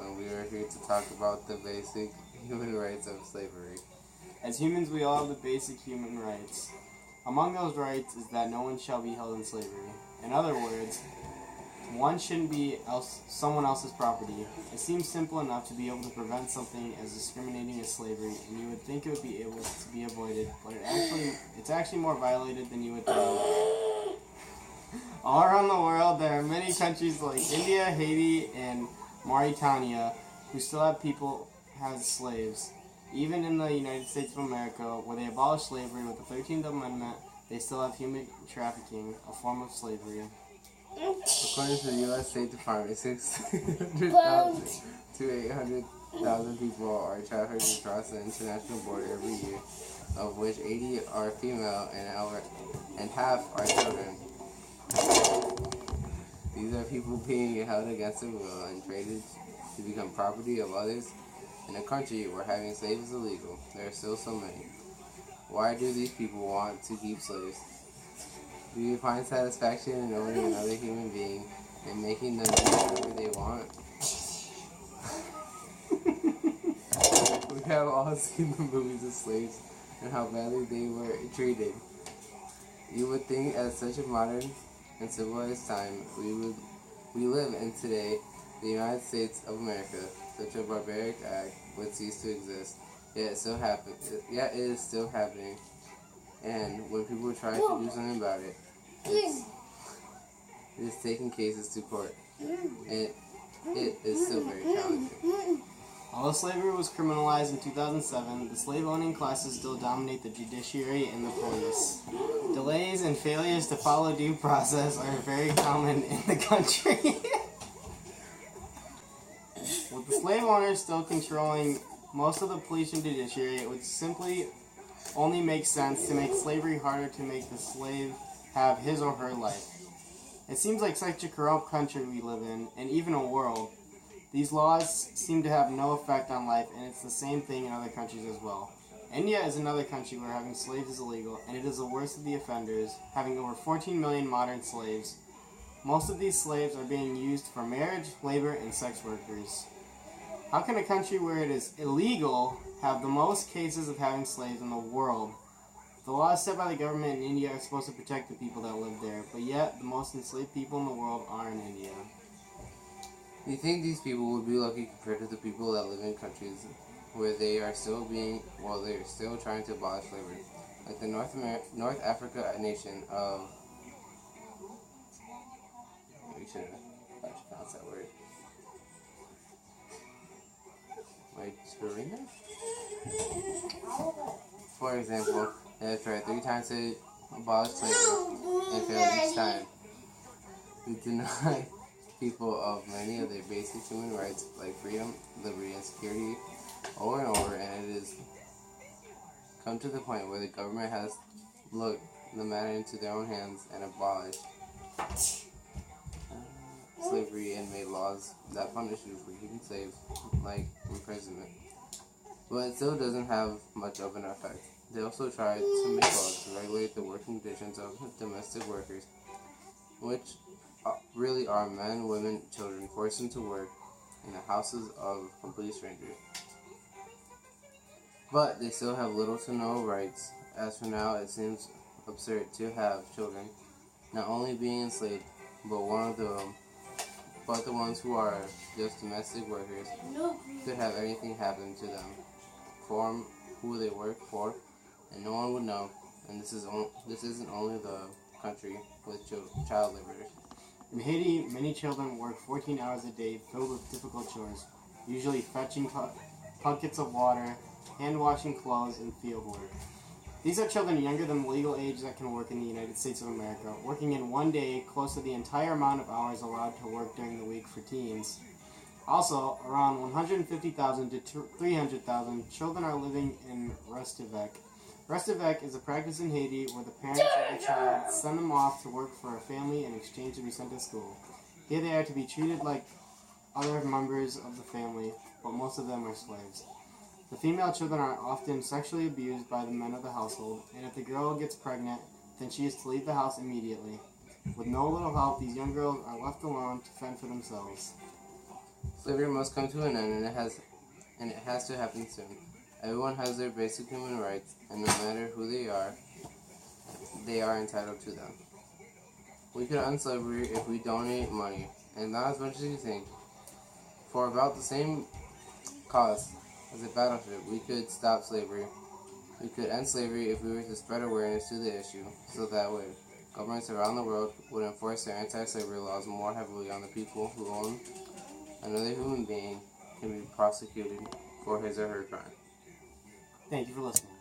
and we are here to talk about the basic human rights of slavery. As humans, we all have the basic human rights. Among those rights is that no one shall be held in slavery. In other words, one shouldn't be someone else's property. It seems simple enough to be able to prevent something as discriminating as slavery, and you would think it would be able to be avoided, but it's actually more violated than you would think. All around the world, there are many countries like India, Haiti, and Mauritania who still have people as slaves. Even in the United States of America, where they abolished slavery with the 13th Amendment, they still have human trafficking, a form of slavery. According to the U.S. State Department, 600,000 to 800,000 people are trafficked across the international border every year, of which 80 are female and half are children. These are people being held against their will and traded to become property of others. In a country where having slaves is illegal, there are still so many. Why do these people want to keep slaves? Do you find satisfaction in owning another human being and making them do whatever they want? We have all seen the movies of slaves and how badly they were treated. You would think at such a modern and civilized time we live in today, the United States of America, such a barbaric act would cease to exist. Yet it is still happening. And when people try to do something about it, it is taking cases to court. It is still very challenging. Although slavery was criminalized in 2007, the slave-owning classes still dominate the judiciary and the police. Delays and failures to follow due process are very common in the country. With the slave owners still controlling most of the police and judiciary, it would simply only make sense to make slavery harder to make the slave have his or her life. It seems like such a corrupt country we live in, and even a world. These laws seem to have no effect on life, and it's the same thing in other countries as well. India is another country where having slaves is illegal, and it is the worst of the offenders, having over 14 million modern slaves. Most of these slaves are being used for marriage, labor, and sex workers. How can a country where it is illegal have the most cases of having slaves in the world? The laws set by the government in India are supposed to protect the people that live there, but yet the most enslaved people in the world are in India. You think these people would be lucky compared to the people that live in countries where they are still they're still trying to abolish slavery, like the North Africa nation of. We should have pronounced that word. Like Spirina? For example, they have tried 3 times to abolish slavery and failed each time. They deny people of many of their basic human rights like freedom, liberty, and security over and over, and it has come to the point where the government has looked the matter into their own hands and abolished slavery and made laws that punish you for keeping slaves, like imprisonment. But it still doesn't have much of an effect. They also tried to make laws to regulate the working conditions of domestic workers, which really are men, women, children forced into work in the houses of complete strangers. But they still have little to no rights. As for now, it seems absurd to have children not only being enslaved, but the ones who are just domestic workers could have anything happen to them from who they work for, and no one would know. And this isn't only the country with child labor. In Haiti, many children work 14 hours a day filled with difficult chores, usually fetching buckets of water, hand-washing clothes, and field work. These are children younger than the legal age that can work in the United States of America, working in one day close to the entire amount of hours allowed to work during the week for teens. Also, around 150,000 to 300,000 children are living in Restivec. Restivec is a practice in Haiti where the parents of the child send them off to work for a family in exchange to be sent to school. Here they are to be treated like other members of the family, but most of them are slaves. The female children are often sexually abused by the men of the household, and if the girl gets pregnant, then she is to leave the house immediately. With no little help, these young girls are left alone to fend for themselves. Slavery must come to an end, and it has to happen soon. Everyone has their basic human rights, and no matter who they are entitled to them. We could end slavery if we donate money, and not as much as you think. For about the same cost as a battleship, we could stop slavery. We could end slavery if we were to spread awareness to the issue, so that way governments around the world would enforce their anti-slavery laws more heavily on the people who own another human being can be prosecuted for his or her crime. Thank you for listening.